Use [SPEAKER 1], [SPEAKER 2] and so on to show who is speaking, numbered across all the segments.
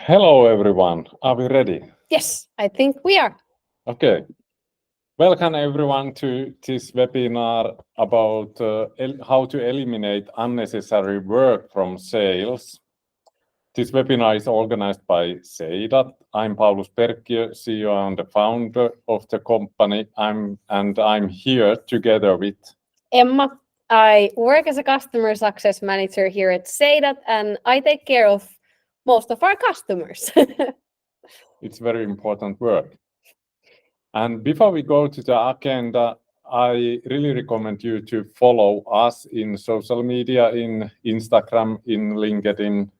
[SPEAKER 1] Hello everyone, are we ready?
[SPEAKER 2] Yes, I think we are.
[SPEAKER 1] Okay. Welcome everyone to this webinar about how to eliminate unnecessary work from sales. This webinar is organized by Seidat. I'm Paulus, Perkkiö, CEO and the founder of the company. I'm here together with
[SPEAKER 2] Emma. I work as a customer success manager here at Seidat, and I take care of most of our customers.
[SPEAKER 1] It's very important work. And before we go to the agenda, I really recommend you to follow us in social media, in Instagram, in LinkedIn,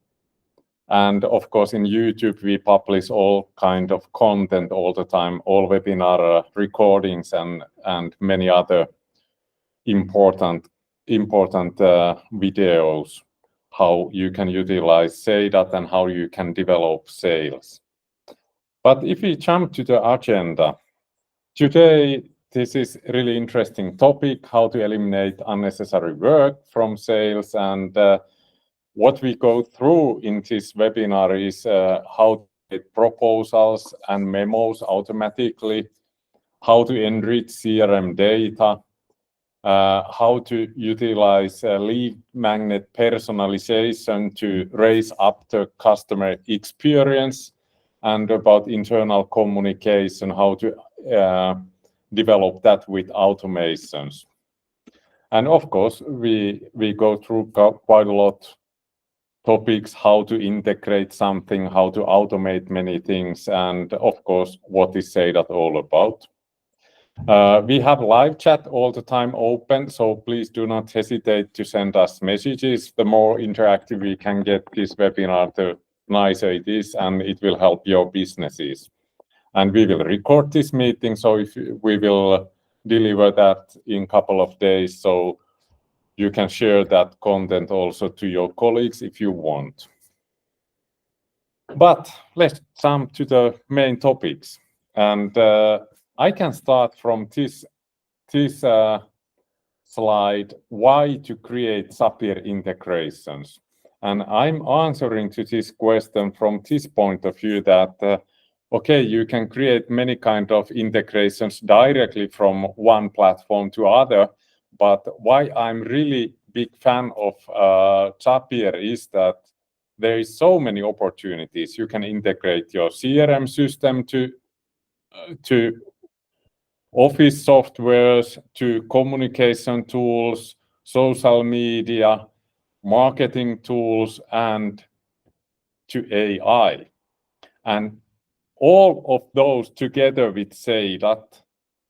[SPEAKER 1] and of course in YouTube. We publish all kind of content all the time, all webinar recordings and many other important videos, how you can utilize Seidat and how you can develop sales. But if we jump to the agenda, today, this is a really interesting topic, how to eliminate unnecessary work from sales. And what we go through in this webinar is how to get proposals and memos automatically, how to enrich CRM data, how to utilize lead magnet personalization to raise up the customer experience, and about internal communication, how to develop that with automations. And of course, we go through quite a lot topics, how to integrate something, how to automate many things, and of course, what is Seidat all about. We have live chat all the time open, so please do not hesitate to send us messages. The more interactive we can get this webinar, the nicer it is, and it will help your businesses. And we will record this meeting, so we will deliver that in a couple of days, so you can share that content also to your colleagues if you want. But let's jump to the main topics. And I can start from this slide, why to create Zapier integrations. And I'm answering to this question from this point of view that, okay, you can create many kind of integrations directly from one platform to other, but why I'm really big fan of Zapier is that there is so many opportunities. You can integrate your CRM system to office softwares, to communication tools, social media, marketing tools, and to AI. And all of those together with Seidat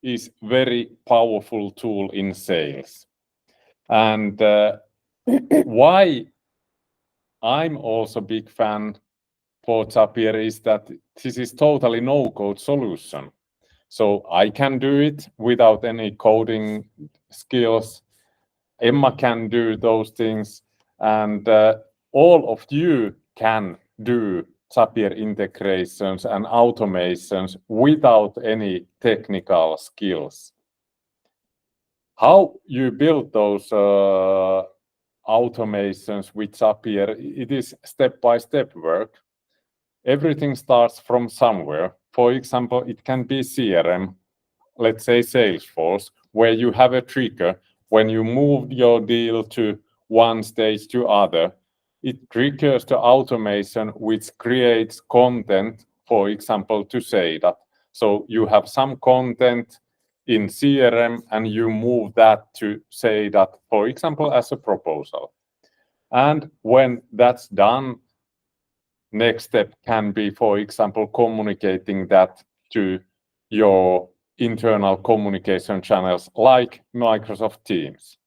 [SPEAKER 1] is very powerful tool in sales. And why I'm also big fan for Zapier is that this is totally no-code solution. So I can do it without any coding skills. Emma can do those things, and all of you can do Zapier integrations and automations without any technical skills. How you build those automations with Zapier, it is step-by-step work. Everything starts from somewhere. For example, it can be CRM, let's say Salesforce, where you have a trigger. When you move your deal to one stage to other, it triggers the automation which creates content, for example, to Seidat. So you have some content in CRM and you move that to Seidat, for example, as a proposal. And when that's done, next step can be, for example, communicating that to your internal communication channels like Microsoft Teams.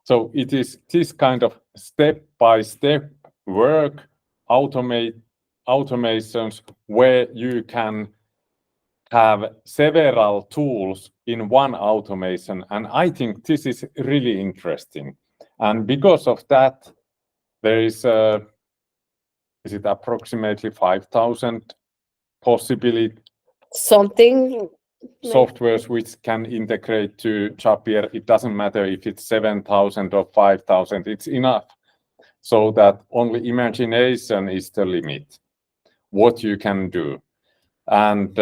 [SPEAKER 1] So it is this kind of step-by-step work, automations, where you can have several tools in one automation. And I think this is really interesting. And because of that, there is it approximately 5,000 possibility
[SPEAKER 2] Something
[SPEAKER 1] softwares which can integrate to Zapier. It doesn't matter if it's 7,000 or 5,000, it's enough. So that only imagination is the limit. what you can do. And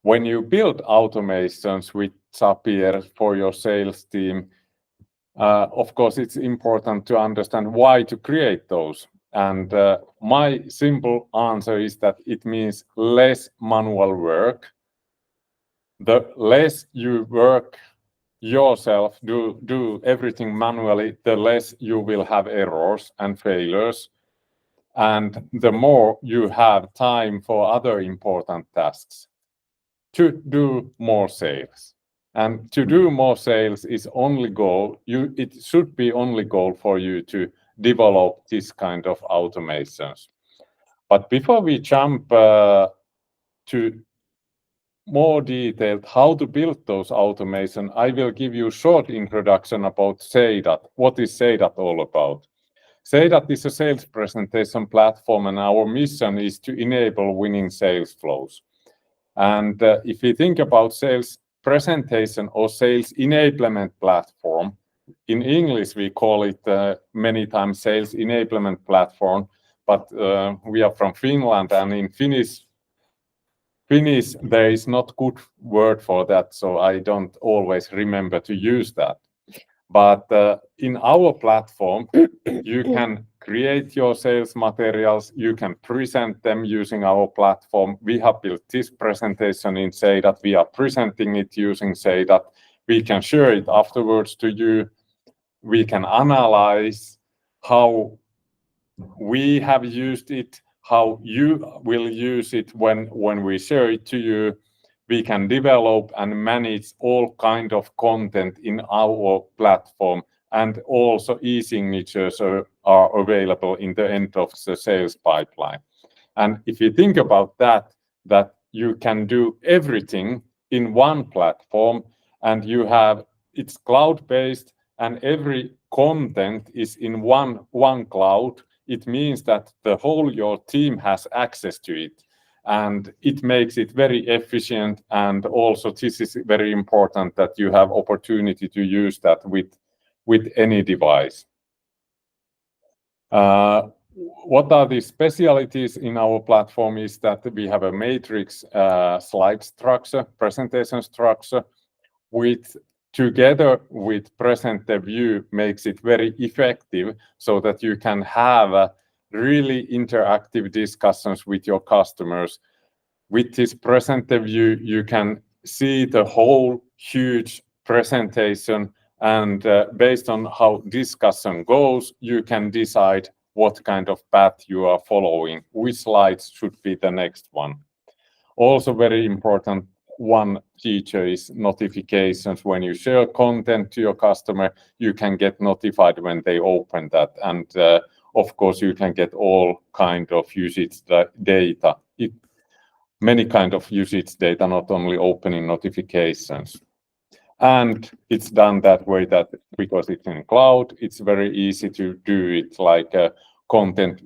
[SPEAKER 1] when you build automations with Zapier for your sales team, of course, it's important to understand why to create those. And my simple answer is that it means less manual work. The less you work yourself, do everything manually, the less you will have errors and failures. And the more you have time for other important tasks to do more sales. And to do more sales is only goal. It should be only goal for you to develop this kind of automations. But before we jump to more detailed how to build those automation, I will give you a short introduction about Seidat. What is Seidat all about? Seidat is a sales presentation platform, and our mission is to enable winning sales flows. And if you think about sales presentation or sales enablement platform, in English we call it many times sales enablement platform, but we are from Finland, and in Finnish there is not good word for that, so I don't always remember to use that. But in our platform, you can create your sales materials, you can present them using our platform. We have built this presentation in Seidat, we are presenting it using Seidat. We can share it afterwards to you. We can analyze how we have used it, how you will use it when we share it to you. We can develop and manage all kind of content in our platform, and also e-signatures are available in the end of the sales pipeline. And if you think about that you can do everything in one platform, and it's cloud-based, and every content is in one cloud, it means that the whole your team has access to it. And it makes it very efficient, and also this is very important that you have opportunity to use that with any device. What are the specialties in our platform is that we have a matrix slide structure, presentation structure, together with presenter view makes it very effective, so that you can have really interactive discussions with your customers. With this presenter view, you can see the whole huge presentation, and based on how discussion goes, you can decide what kind of path you are following, which slides should be the next one. Also very important one feature is notifications. When you share content to your customer, you can get notified when they open that, and of course, you can get all kind of usage data. Many kind of usage data, not only opening notifications. And it's done that way that because it's in cloud, it's very easy to do it like a content,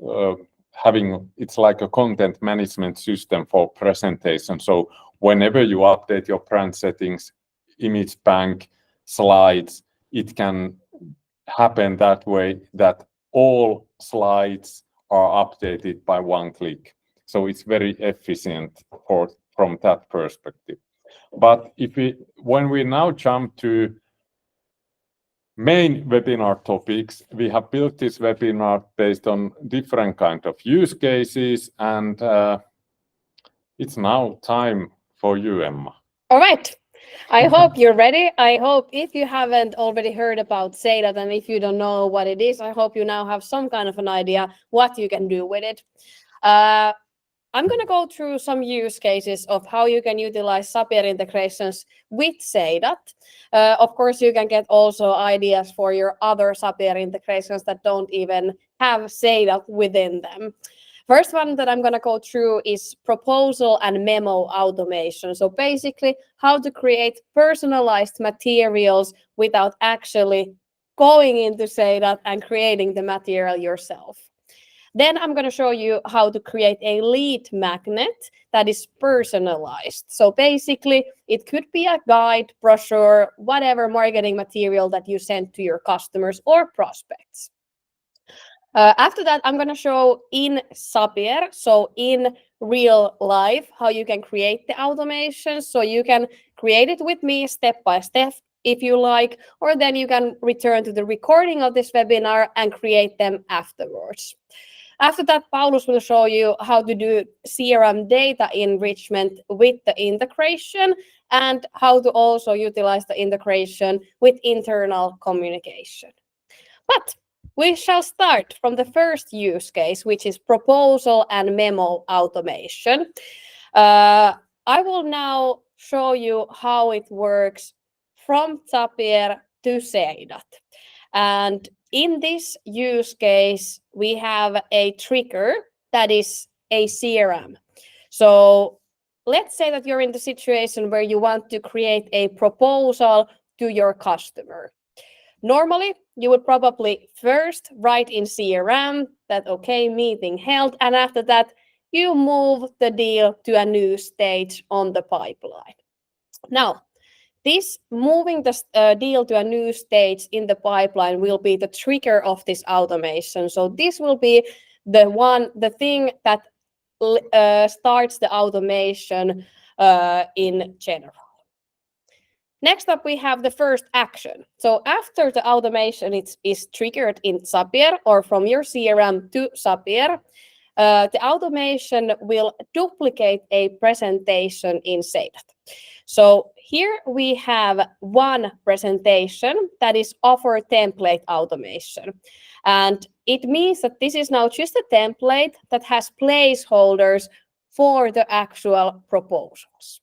[SPEAKER 1] it's like a content management system for presentation. So whenever you update your brand settings, image bank, slides, it can happen that way that all slides are updated by one click. So it's very efficient from that perspective. But when we now jump to main webinar topics, we have built this webinar based on different kind of use cases, and it's now time for you, Emma.
[SPEAKER 2] All right. I hope you're ready. I hope if you haven't already heard about Seidat, and if you don't know what it is, I hope you now have some kind of an idea what you can do with it. I'm going to go through some use cases of how you can utilize Zapier integrations with Seidat. Of course, you can get also ideas for your other Zapier integrations that don't even have Seidat within them. First one that I'm going to go through is proposal and memo automation. So basically, how to create personalized materials without actually going into Seidat and creating the material yourself. Then I'm going to show you how to create a lead magnet that is personalized. So basically, it could be a guide, brochure, whatever marketing material that you send to your customers or prospects. After that, I'm going to show in Zapier, so in real life, how you can create the automation. So you can create it with me step by step if you like, or then you can return to the recording of this webinar and create them afterwards. After that, Paulus will show you how to do CRM data enrichment with the integration and how to also utilize the integration with internal communication. But we shall start from the first use case, which is proposal and memo automation. I will now show you how it works from Zapier to Seidat. And in this use case, we have a trigger that is a CRM. So let's say that you're in the situation where you want to create a proposal to your customer. Normally, you would probably first write in CRM that, okay, meeting held, and after that, you move the deal to a new stage on the pipeline. Now, this moving the deal to a new stage in the pipeline will be the trigger of this automation. So this will be the thing that starts the automation in general. Next up, we have the first action. So after the automation is triggered in Zapier or from your CRM to Zapier, the automation will duplicate a presentation in Seidat. So here we have one presentation that is offer template automation. And it means that this is now just a template that has placeholders for the actual proposals.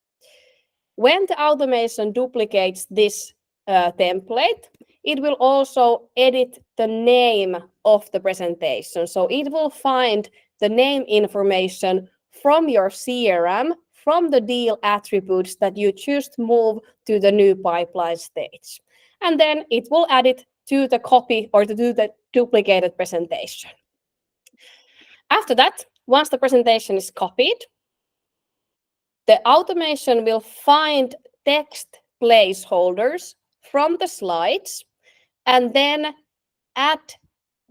[SPEAKER 2] When the automation duplicates this template, it will also edit the name of the presentation. So it will find the name information from your CRM, from the deal attributes that you just move to the new pipeline stage. And then it will add it to the copy or to the duplicated presentation. After that, once the presentation is copied, the automation will find text placeholders from the slides and then add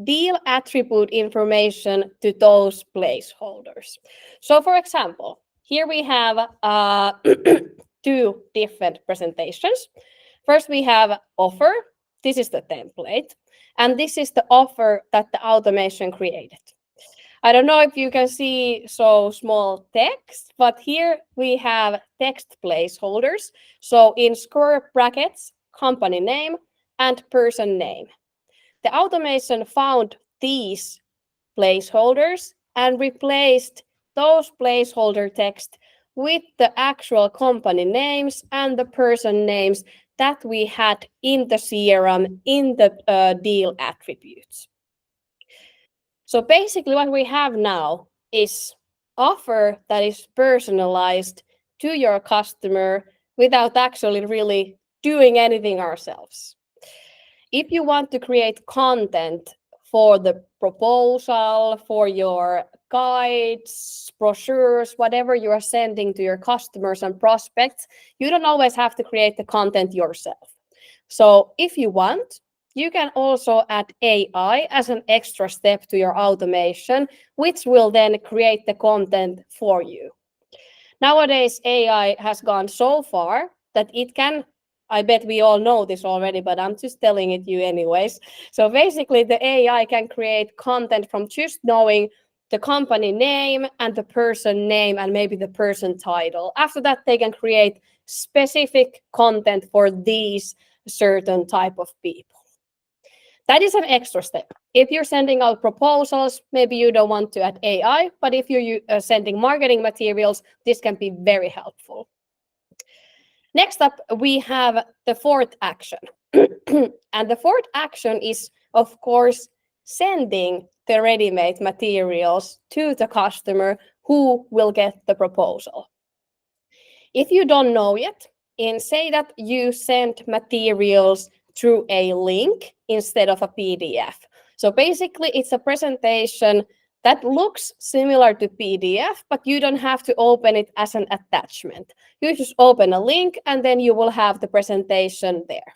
[SPEAKER 2] deal attribute information to those placeholders. So for example, here we have two different presentations. First, we have offer. This is the template. And this is the offer that the automation created. I don't know if you can see so small text, but here we have text placeholders. So in square brackets, company name and person name. The automation found these placeholders and replaced those placeholder text with the actual company names and the person names that we had in the CRM in the deal attributes. So basically what we have now is offer that is personalized to your customer without actually really doing anything ourselves. If you want to create content for the proposal, for your guides, brochures, whatever you are sending to your customers and prospects, you don't always have to create the content yourself. So if you want, you can also add AI as an extra step to your automation, which will then create the content for you. Nowadays, AI has gone so far that it can, I bet we all know this already, but I'm just telling it you anyways. So basically, the AI can create content from just knowing the company name and the person name and maybe the person title. After that, they can create specific content for these certain type of people. That is an extra step. If you're sending out proposals, maybe you don't want to add AI, but if you're sending marketing materials, this can be very helpful. Next up, we have the fourth action. And the fourth action is, of course, sending the ready-made materials to the customer who will get the proposal. If you don't know yet, in Seidat, you send materials through a link instead of a PDF. So basically, it's a presentation that looks similar to PDF, but you don't have to open it as an attachment. You just open a link and then you will have the presentation there.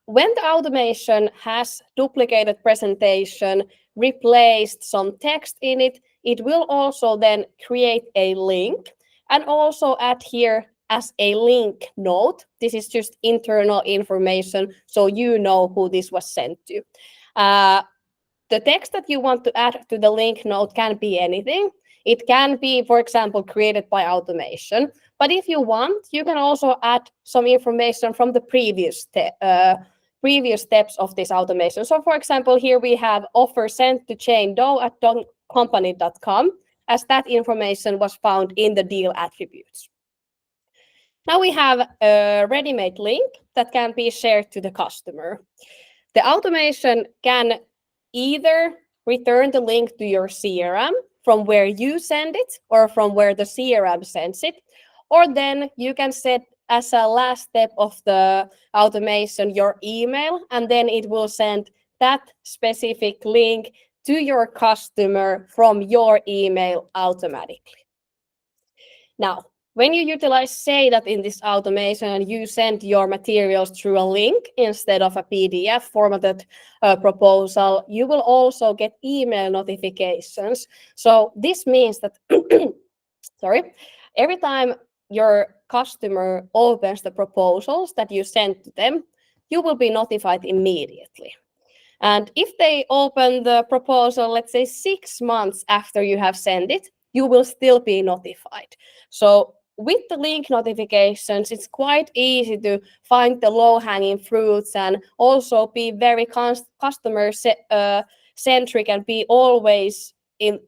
[SPEAKER 2] When the automation has duplicated presentation, replaced some text in it, it will also then create a link and also add here as a link note. This is just internal information, so you know who this was sent to. The text that you want to add to the link note can be anything. It can be, for example, created by automation. But if you want, you can also add some information from the previous steps of this automation. So, for example, here we have offer sent to Jane Doe at company.com, as that information was found in the deal attributes. Now we have a ready-made link that can be shared to the customer. The automation can either return the link to your CRM from where you send it or from where the CRM sends it, or then you can set as a last step of the automation your email, and then it will send that specific link to your customer from your email automatically. Now, when you utilize Seidat in this automation and you send your materials through a link instead of a PDF formatted proposal, you will also get email notifications. So this means that every time your customer opens the proposals that you send to them, you will be notified immediately. And if they open the proposal, let's say 6 months after you have sent it, you will still be notified. So with the link notifications, it's quite easy to find the low-hanging fruits and also be very customer-centric and be always in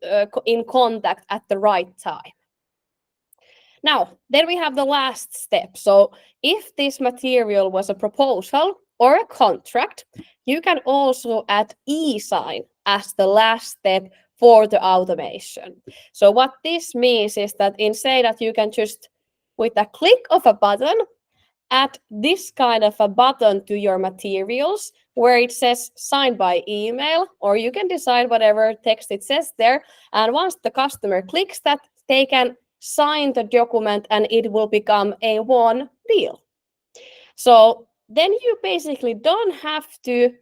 [SPEAKER 2] contact at the right time. Now, then we have the last step. So if this material was a proposal or a contract, you can also add e-sign as the last step for the automation. So what this means is that in Seidat you can just, with a click of a button, add this kind of a button to your materials where it says sign by email, or you can decide whatever text it says there. And once the customer clicks that, they can sign the document and it will become a one deal. So then you basically don't have to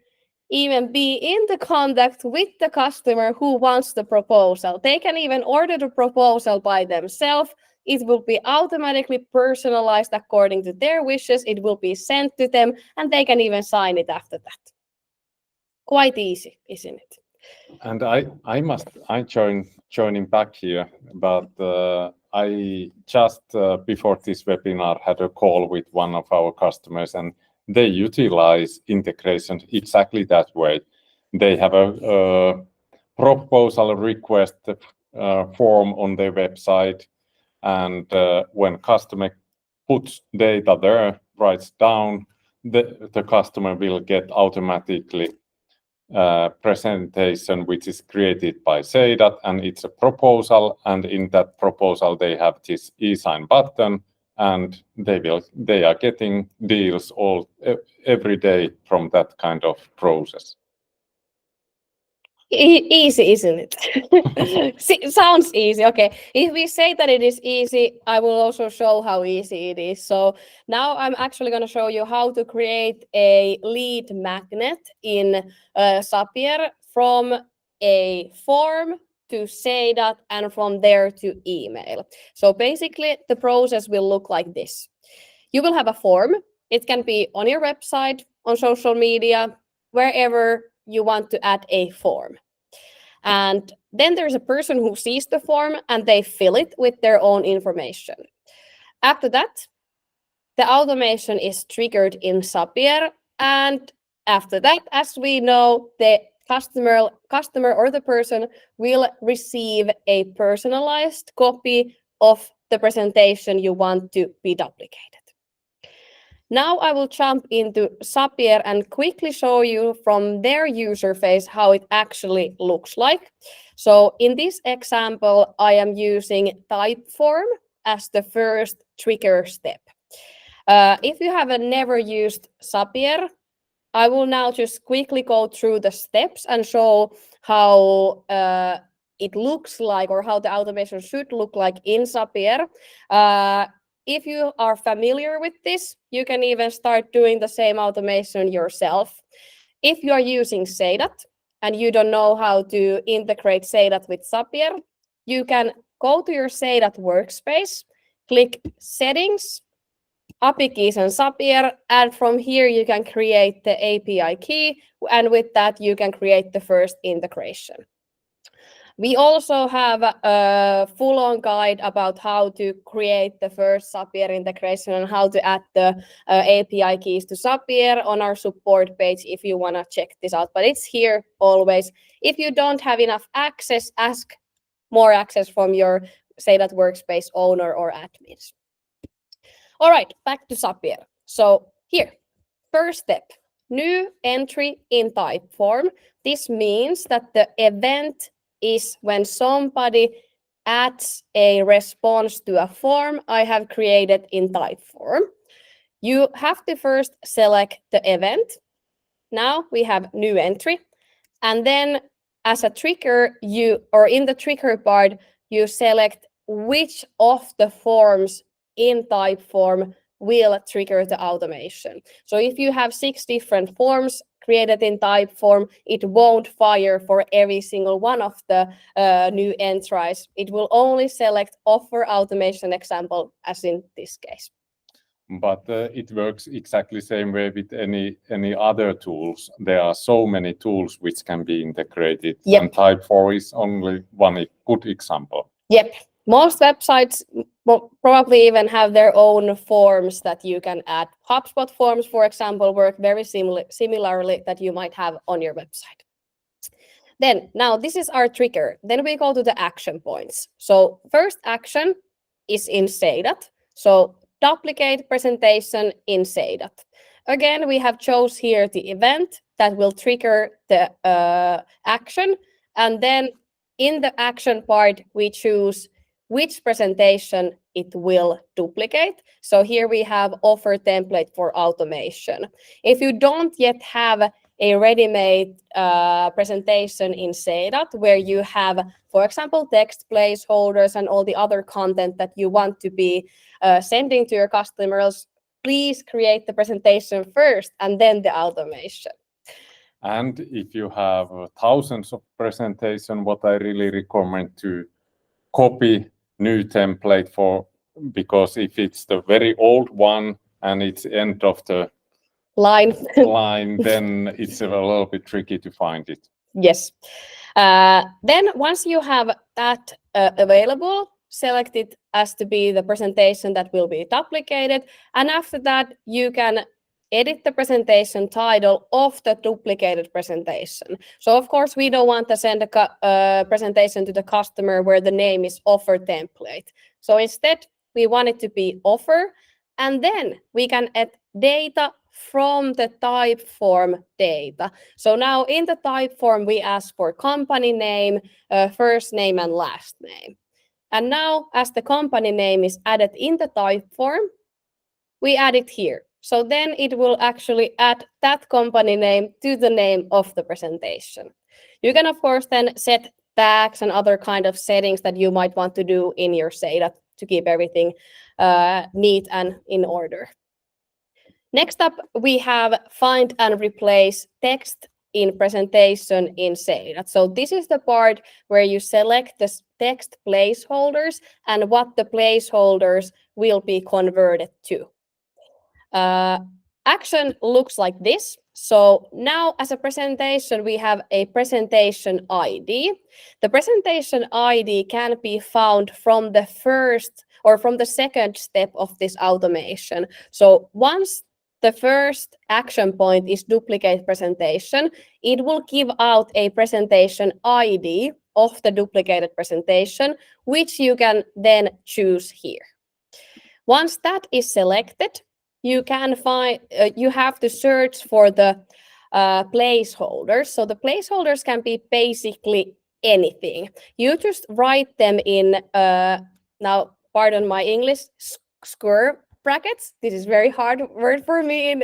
[SPEAKER 2] even be in the contact with the customer who wants the proposal. They can even order the proposal by themselves. It will be automatically personalized according to their wishes. It will be sent to them, and they can even sign it after that. Quite easy, isn't it?
[SPEAKER 1] And I'm joining back here, but I just before this webinar had a call with one of our customers, and they utilize integration exactly that way. They have a proposal request form on their website, and when customer puts data there, writes down, the customer will get automatically presentation which is created by Seidat, and it's a proposal, and in that proposal they have this e-sign button, and they are getting deals every day from that kind of process.
[SPEAKER 2] Easy, isn't it? Sounds easy. Okay, if we say that it is easy, I will also show how easy it is. So now I'm actually going to show you how to create a lead magnet in Zapier from a form to Seidat and from there to email. So basically the process will look like this. You will have a form. It can be on your website, on social media, wherever you want to add a form. And then there's a person who sees the form and they fill it with their own information. After that, the automation is triggered in Zapier. And after that, as we know, the customer or the person will receive a personalized copy of the presentation you want to be duplicated. Now I will jump into Zapier and quickly show you from their user face how it actually looks like. So in this example, I am using Typeform as the first trigger step. If you have never used Zapier, I will now just quickly go through the steps and show how it looks like, or how the automation should look like in Zapier. if you are familiar with this, you can even start doing the same automation yourself. If you are using Seidat and you don't know how to integrate Seidat with Zapier, you can go to your Seidat workspace, click Settings, API keys and Zapier, and from here you can create the API key, and with that you can create the first integration. We also have a full-on guide about how to create the first Zapier integration and how to add the API keys to Zapier on our support page if you want to check this out. But it's here always. If you don't have enough access, ask more access from your Seidat workspace owner or admins. All right, back to Zapier. So here, first step, new entry in type form. This means that the event is when somebody adds a response to a form I have created in type form. You have to first select the event. Now we have new entry. And then as a trigger, in the trigger part, you select which of the forms in type form will trigger the automation. So if you have 6 different forms created in type form, it won't fire for every single one of the new entries. It will only select offer automation example, as in this case.
[SPEAKER 1] But it works exactly the same way with any other tools. There are so many tools which can be integrated,
[SPEAKER 2] Yep.
[SPEAKER 1] and Type4 is only one good example.
[SPEAKER 2] Yep. Most websites will probably even have their own forms that you can add. HubSpot forms, for example, work very similarly that you might have on your website. Then, now this is our trigger. Then we go to the action points. So first action is in Seidat. So duplicate presentation in Seidat. Again, we have chose here the event that will trigger the action. And then in the action part, we choose which presentation it will duplicate. So here we have offer template for automation. If you don't yet have a ready-made presentation in Seidat where you have, for example, text placeholders and all the other content that you want to be sending to your customers, please create the presentation first and then the automation.
[SPEAKER 1] And if you have thousands of presentations, what I really recommend to copy new template for, because if it's the very old one and it's end of the line, then it's a little bit tricky to find it.
[SPEAKER 2] Yes. Then once you have that available, select it as to be the presentation that will be duplicated. And after that, you can edit the presentation title of the duplicated presentation. So of course, we don't want to send a presentation to the customer where the name is offer template. So instead, we want it to be offer, and then we can add data from the type form data. So now in the type form, we ask for company name, first name and last name. And now as the company name is added in the type form, we add it here. So then it will actually add that company name to the name of the presentation. You can, of course, then set tags and other kind of settings that you might want to do in your Seidat to keep everything neat and in order. Next up, we have find and replace text in presentation in Seidat. So this is the part where you select the text placeholders and what the placeholders will be converted to. Action looks like this. So now as a presentation, we have a presentation ID. The presentation ID can be found from the first or from the second step of this automation. So once the first action point is duplicate presentation, it will give out a presentation ID of the duplicated presentation, which you can then choose here. Once that is selected, you can find, you have to search for the placeholders. So the placeholders can be basically anything. You just write them in, now pardon my English, square brackets. This is very hard word for me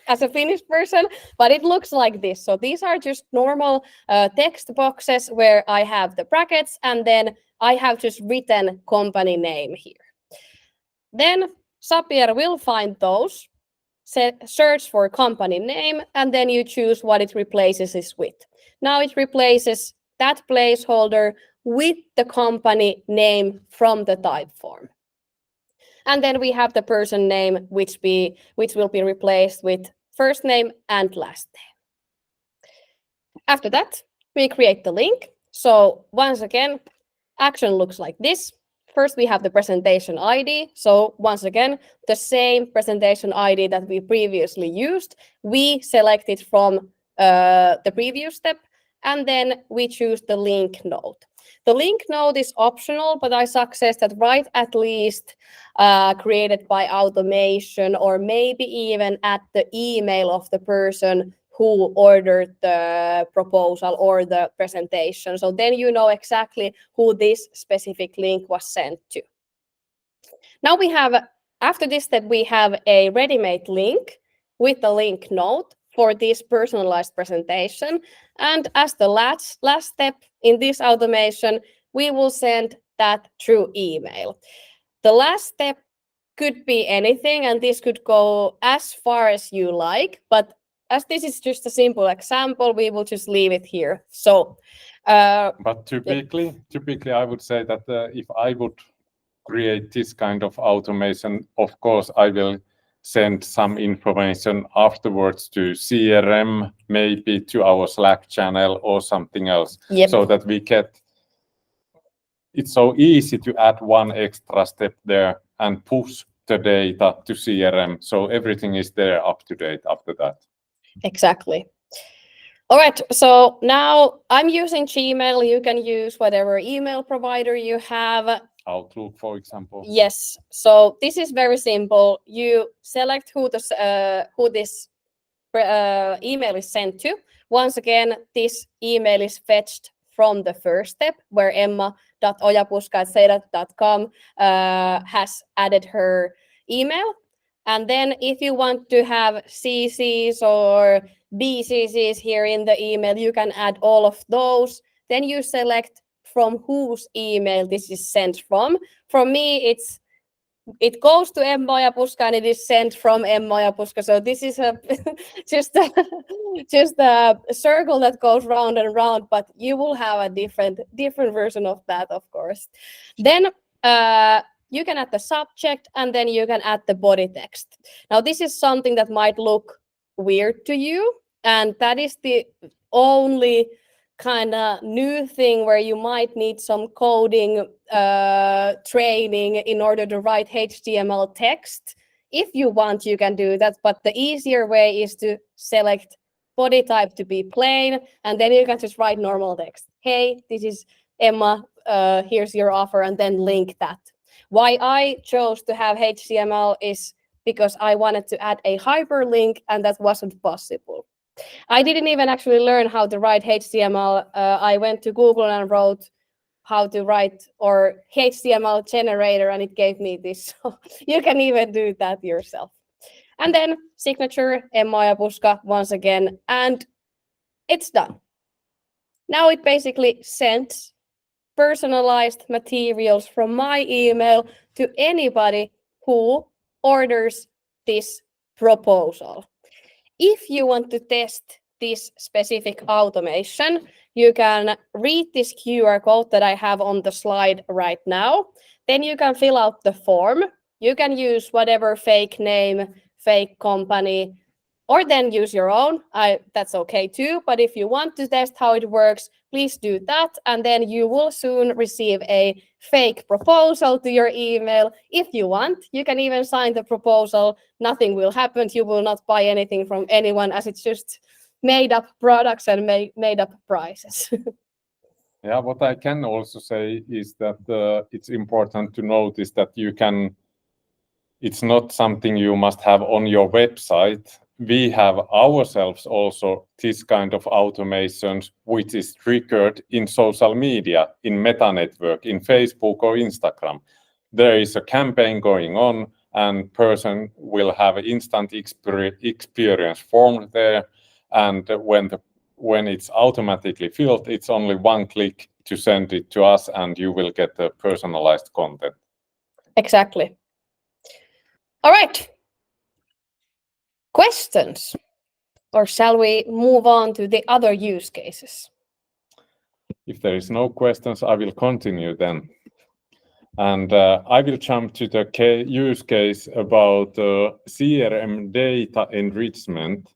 [SPEAKER 2] as a Finnish person, but it looks like this. So these are just normal text boxes where I have the brackets and then I have just written company name here. Then Zapier will find those, search for company name, and then you choose what it replaces it with. Now it replaces that placeholder with the company name from the type form. And then we have the person name, which will be replaced with first name and last name. After that, we create the link. So once again, action looks like this. First, we have the presentation ID. So once again, the same presentation ID that we previously used, we select it from the previous step, and then we choose the link node. The link node is optional, but I suggest that write at least created by automation, or maybe even at the email of the person who ordered the proposal or the presentation. So then you know exactly who this specific link was sent to. Now we have, after this step, we have a ready-made link with the link node for this personalized presentation. And as the last step in this automation, we will send that through email. The last step could be anything, and this could go as far as you like, but as this is just a simple example, we will just leave it here. So,
[SPEAKER 1] but typically, I would say that if I would create this kind of automation, of course, I will send some information afterwards to CRM, maybe to our Slack channel or something else, so that we get. It's so easy to add one extra step there and push the data to CRM, so everything is there up to date after that.
[SPEAKER 2] Exactly. All right, so now I'm using Gmail. You can use whatever email provider you have.
[SPEAKER 1] Outlook, for example.
[SPEAKER 2] Yes, so this is very simple. You select who this email is sent to. Once again, this email is fetched from the first step, where emma.ojapuska@seidat.com has added her email. And then if you want to have CCs or BCCs here in the email, you can add all of those. Then you select from whose email this is sent from. For me, it goes to Emma Ojapuska and it is sent from Emma Ojapuska. So this is just a circle that goes round and round, but you will have a different version of that, of course. Then you can add the subject, and then you can add the body text. Now, this is something that might look weird to you, and that is the only kind of new thing where you might need some coding training in order to write HTML text. If you want, you can do that, but the easier way is to select body type to be plain, and then you can just write normal text. Hey, this is Emma, here's your offer, and then link that. Why I chose to have HTML is because I wanted to add a hyperlink, and that wasn't possible. I didn't even actually learn how to write HTML. I went to Google and wrote how to write or HTML generator, and it gave me this. So you can even do that yourself. And then signature, Emma Ojapuska once again, and it's done. Now it basically sends personalized materials from my email to anybody who orders this proposal. If you want to test this specific automation, you can read this QR code that I have on the slide right now. Then you can fill out the form. You can use whatever fake name, fake company, or then use your own. That's okay too. But if you want to test how it works, please do that. And then you will soon receive a fake proposal to your email. If you want, you can even sign the proposal. Nothing will happen. You will not buy anything from anyone, as it's just made up products and made up prices.
[SPEAKER 1] Yeah, what I can also say is that it's important to notice that it's not something you must have on your website. We have ourselves also this kind of automations, which is triggered in social media, in Meta Network, in Facebook or Instagram. There is a campaign going on, and person will have an instant experience formed there. And when it's automatically filled, it's only one click to send it to us, and you will get the personalized content.
[SPEAKER 2] Exactly. All right. Questions? Or shall we move on to the other use cases?
[SPEAKER 1] If there is no questions, I will continue then. And I will jump to the use case about CRM data enrichment.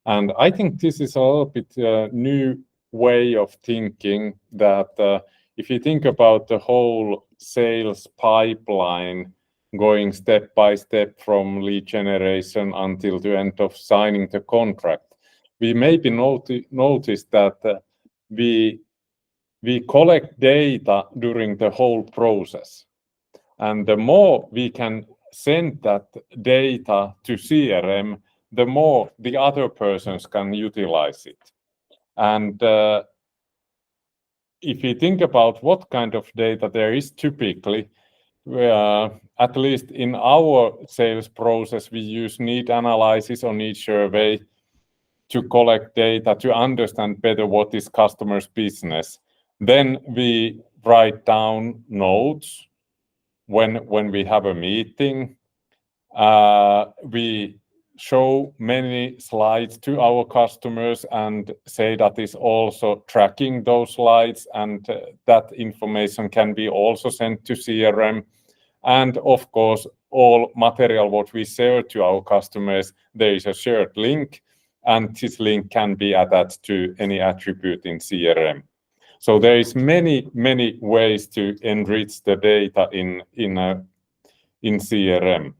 [SPEAKER 1] And I think this is a little bit new way of thinking that if you think about the whole sales pipeline going step by step from lead generation until the end of signing the contract, we maybe notice that we collect data during the whole process. And the more we can send that data to CRM, the more the other persons can utilize it. And if you think about what kind of data there is typically, at least in our sales process, we use need analysis or need survey to collect data to understand better what is customer's business. Then we write down notes when we have a meeting. We show many slides to our customers and Seidat is also tracking those slides, and that information can be also sent to CRM. And of course, all material what we share to our customers, there is a shared link, and this link can be attached to any attribute in CRM. So there is many ways to enrich the data in CRM.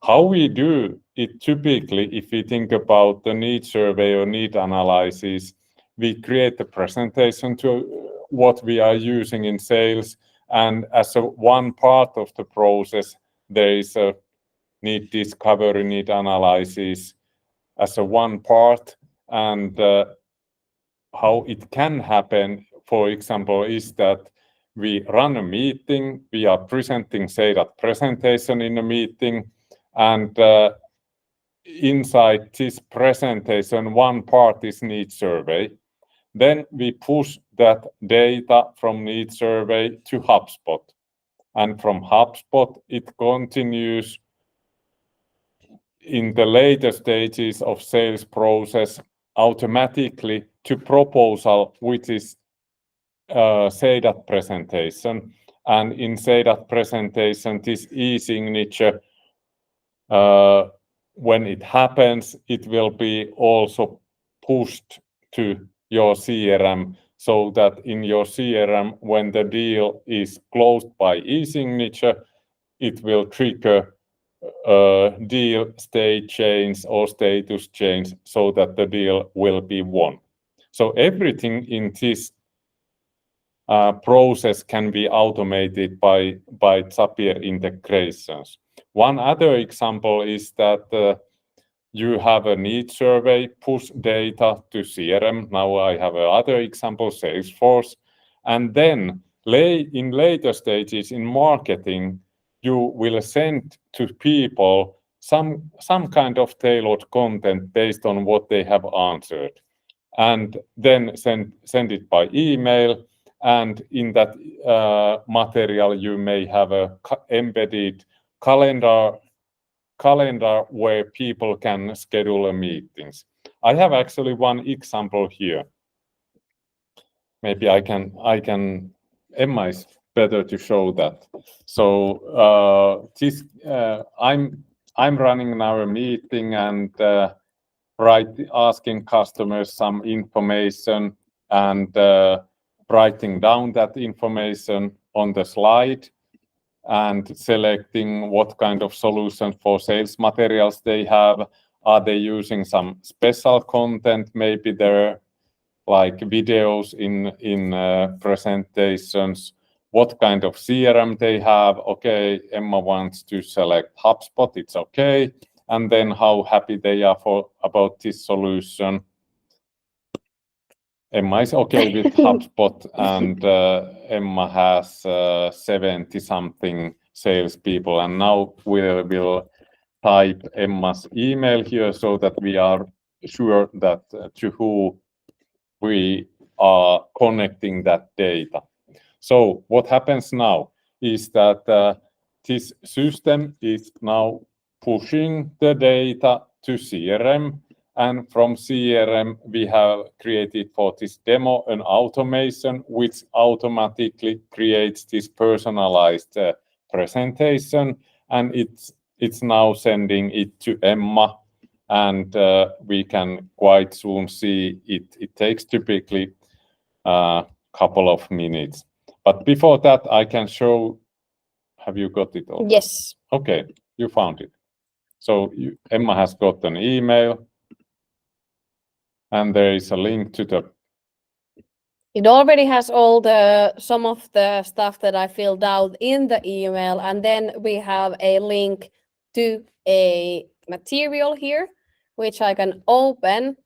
[SPEAKER 1] How we do it typically, if we think about the need survey or need analysis, we create a presentation to what we are using in sales, and as one part of the process, there is a need discovery, need analysis as one part, and how it can happen, for example, is that we run a meeting, we are presenting Seidat presentation in a meeting, and inside this presentation, one part is need survey. Then we push that data from need survey to HubSpot. And from HubSpot, it continues in the later stages of sales process automatically to proposal, which is Seidat presentation. And in Seidat presentation, this e-signature, when it happens, it will be also pushed to your CRM, so that in your CRM, when the deal is closed by e-signature, it will trigger deal state change or status change so that the deal will be won. So everything in this process can be automated by Zapier integrations. One other example is that you have a need survey, push data to CRM. Now I have another example, Salesforce. And then in later stages in marketing, you will send to people some kind of tailored content based on what they have answered. And then send it by email. And in that material, you may have a embedded calendar where people can schedule meetings. I have actually one example here. Maybe I can Emma is better to show that. So I'm running now a meeting and asking customers some information and writing down that information on the slide and selecting what kind of solution for sales materials they have. Are they using some special content? Maybe they're like videos in presentations. What kind of CRM they have? Okay, Emma wants to select HubSpot, it's okay. And then how happy they are about this solution. Emma is okay with HubSpot, and Emma has 70-something salespeople. And now we'll type Emma's email here so that we are sure that to who we are connecting that data. So what happens now is that this system is now pushing the data to CRM, and from CRM we have created for this demo an automation which automatically creates this personalized presentation, and it's now sending it to Emma, and we can quite soon see it. It takes typically a couple of minutes. But before that, I can show. Have you got it all?
[SPEAKER 2] Yes.
[SPEAKER 1] Okay, you found it. So Emma has got an email, and there is a link to the.
[SPEAKER 2] It already has some of the stuff that I filled out in the email, and then we have a link to a material here, which I can open.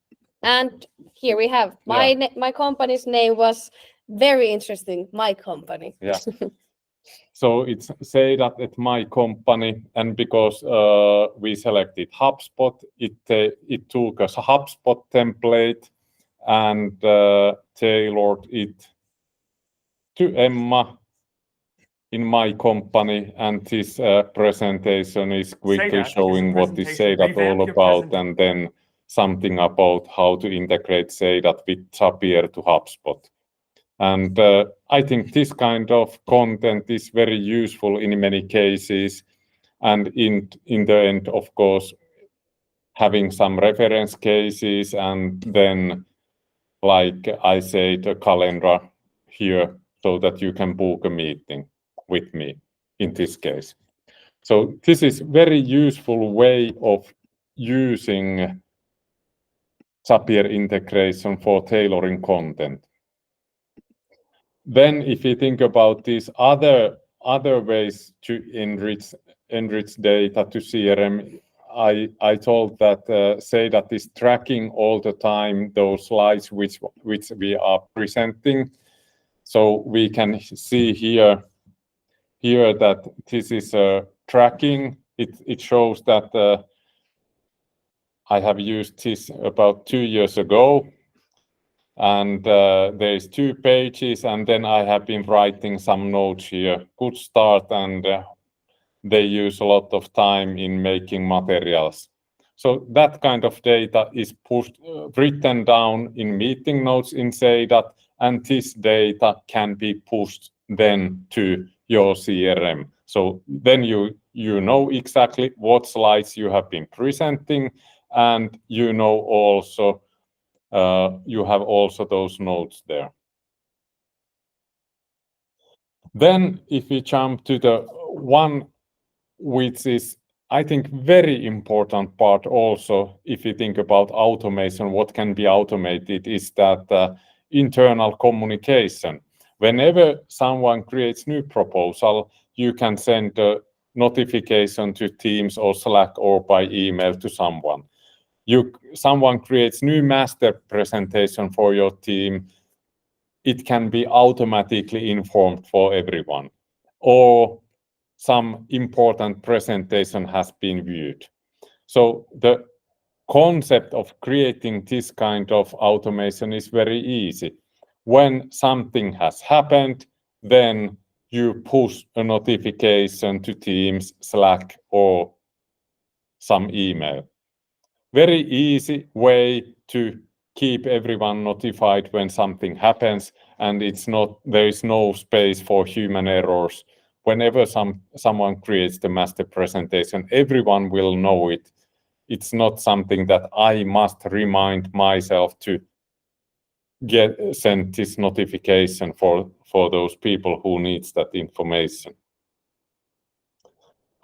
[SPEAKER 2] And here we have my company's name was very interesting. My company.
[SPEAKER 1] Yeah. So it's Seidat at my company, and because we selected HubSpot, it took a HubSpot template and tailored it to Emma in my company, and this presentation is quickly showing what is Seidat all about, and then something about how to integrate Seidat with Zapier to HubSpot. And I think this kind of content is very useful in many cases, and in the end, of course, having some reference cases, and then, like I say, the calendar here, so that you can book a meeting with me in this case. So this is very useful way of using Zapier integration for tailoring content. Then if you think about these other ways to enrich data to CRM, I told that Seidat is tracking all the time those slides which we are presenting. So we can see here that this is tracking. It shows that I have used this about 2 years ago. And there's 2 pages, and then I have been writing some notes here. Good start, and they use a lot of time in making materials. So that kind of data is written down in meeting notes in Seidat, and this data can be pushed then to your CRM. So then you know exactly what slides you have been presenting, and you know also you have also those notes there. Then if we jump to the one which is, I think, very important part also, if you think about automation, what can be automated is that internal communication. Whenever someone creates new proposal, you can send a notification to Teams or Slack or by email to someone. Someone creates new master presentation for your team, it can be automatically informed for everyone. Or some important presentation has been viewed. So the concept of creating this kind of automation is very easy. When something has happened, then you push a notification to Teams, Slack, or some email. Very easy way to keep everyone notified when something happens, and there is no space for human errors. Whenever someone creates the master presentation, everyone will know it. It's not something that I must remind myself to send this notification for those people who needs that information.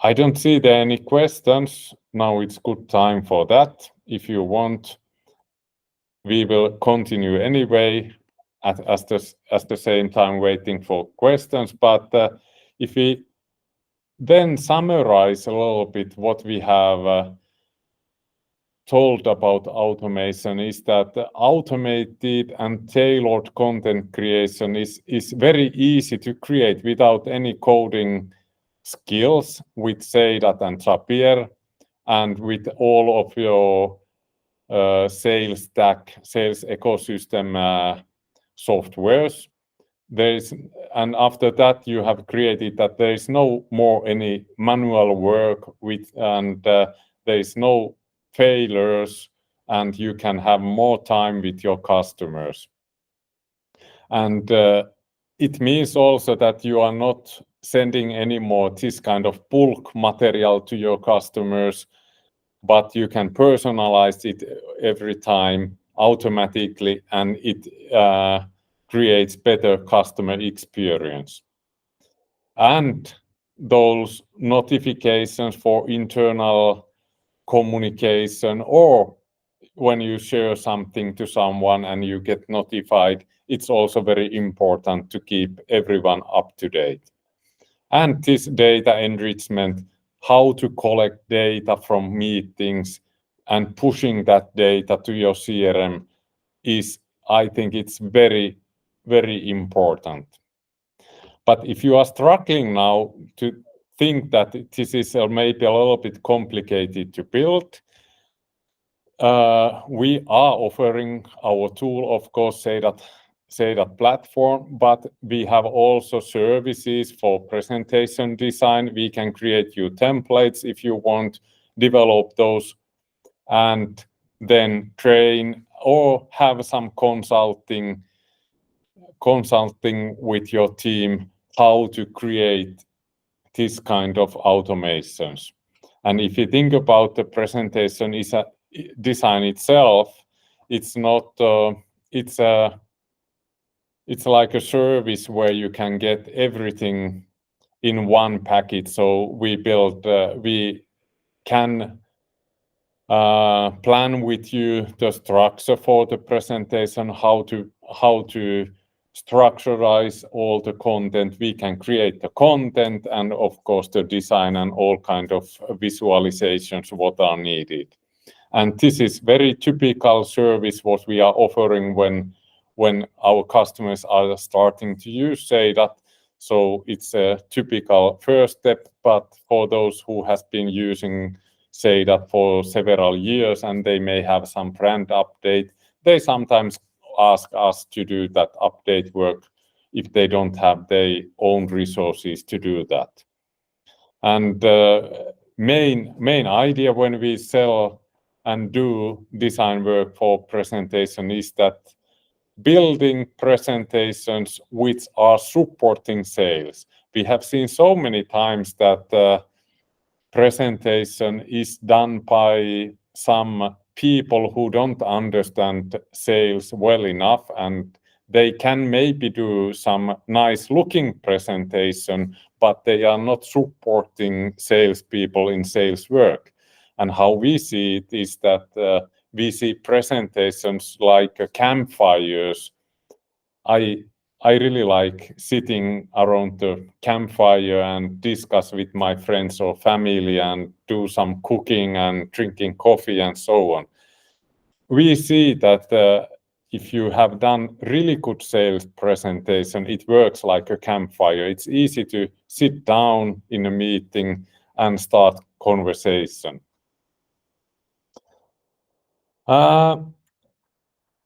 [SPEAKER 1] I don't see there any questions. Now it's good time for that. If you want, we will continue anyway at the same time waiting for questions. But if we then summarize a little bit what we have told about automation, is that automated and tailored content creation is very easy to create without any coding skills with Seidat and Zapier, and with all of your sales stack, sales ecosystem softwares. and after that you have created that there is no more any manual work and there is no failures, and you can have more time with your customers. And it means also that you are not sending any more this kind of bulk material to your customers, but you can personalize it every time automatically, and it creates better customer experience. And those notifications for internal communication, or when you share something to someone and you get notified, it's also very important to keep everyone up to date. And this data enrichment, how to collect data from meetings and pushing that data to your CRM is, I think it's very, very important. But if you are struggling now to think that this is maybe a little bit complicated to build, we are offering our tool, of course, Seidat platform, but we have also services for presentation design. We can create you templates if you want, develop those, and then train or have some consulting with your team how to create this kind of automations. And if you think about the presentation design itself, it's not it's like a service where you can get everything in one package. So we can plan with you the structure for the presentation, how to structurize all the content. We can create the content and of course the design and all kind of visualizations what are needed. And this is very typical service what we are offering when our customers are starting to use Seidat. So it's a typical first step, but for those who has been using Seidat for several years and they may have some brand update, they sometimes ask us to do that update work if they don't have their own resources to do that. And main idea when we sell and do design work for presentation is that building presentations which are supporting sales. We have seen so many times that presentation is done by some people who don't understand sales well enough, and they can maybe do some nice looking presentation, but they are not supporting salespeople in sales work. And how we see it is that we see presentations like campfires. I really like sitting around the campfire and discuss with my friends or family and do some cooking and drinking coffee and so on. We see that if you have done really good sales presentation, it works like a campfire. It's easy to sit down in a meeting and start conversation.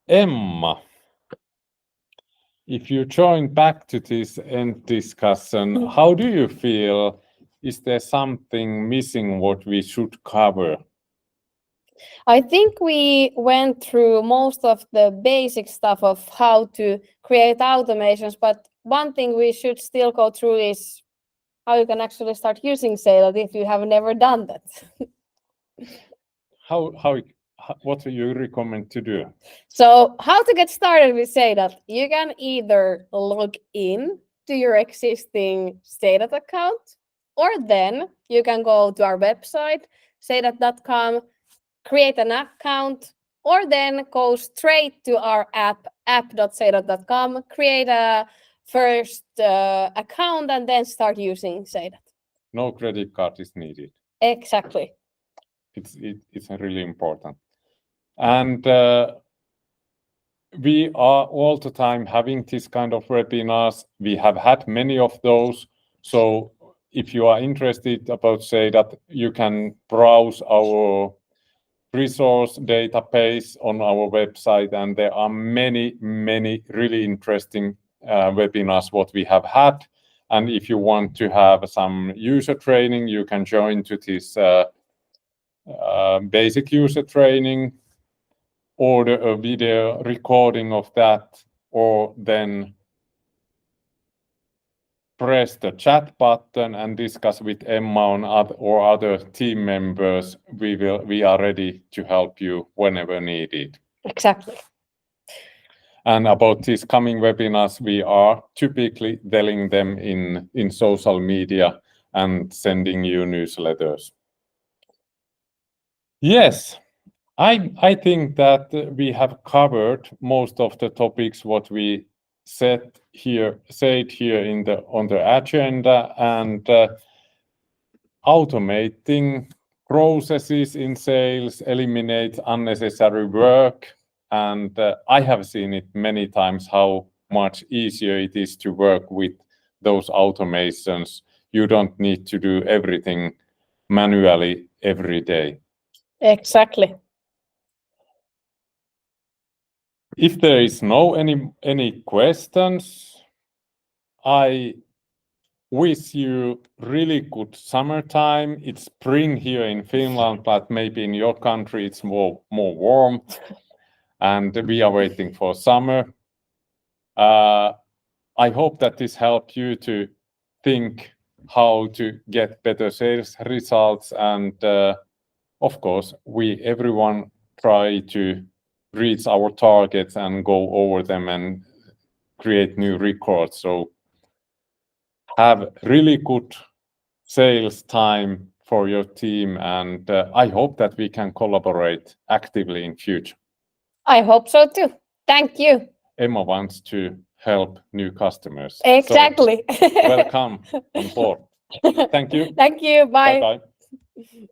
[SPEAKER 1] Emma, if you join back to this end discussion, how do you feel? Is there something missing what we should cover?
[SPEAKER 2] I think we went through most of the basic stuff of how to create automations, but one thing we should still go through is how you can actually start using Seidat if you have never done that.
[SPEAKER 1] What do you recommend to do?
[SPEAKER 2] So how to get started with Seidat? You can either log in to your existing Seidat account, or then you can go to our website, Seidat.com, create an account, or then go straight to our app.seidat.com, create a first account, and then start using Seidat.
[SPEAKER 1] No credit card is needed.
[SPEAKER 2] Exactly.
[SPEAKER 1] It's really important. And we are all the time having this kind of webinars. We have had many of those. So if you are interested about Seidat, you can browse our resource database on our website, and there are many really interesting webinars what we have had. And if you want to have some user training, you can join to this basic user training, order a video recording of that, or then press the chat button and discuss with Emma or other team members. We are ready to help you whenever needed.
[SPEAKER 2] Exactly.
[SPEAKER 1] And about these coming webinars, we are typically telling them in social media and sending you newsletters. Yes, I think that we have covered most of the topics what we said here on the agenda, and automating processes in sales, eliminate unnecessary work. And I have seen it many times how much easier it is to work with those automations. You don't need to do everything manually every day.
[SPEAKER 2] Exactly.
[SPEAKER 1] If there is no any questions, I wish you really good summertime. It's spring here in Finland, but maybe in your country it's more warm, and we are waiting for summer. I hope that this helped you to think how to get better sales results, and of course everyone try to reach our targets and go over them and create new records. So have really good sales time for your team, and I hope that we can collaborate actively in future.
[SPEAKER 2] I hope so too. Thank you.
[SPEAKER 1] Emma wants to help new customers.
[SPEAKER 2] Exactly.
[SPEAKER 1] So welcome on board. Thank you.
[SPEAKER 2] Thank you. Bye.
[SPEAKER 1] Bye-bye.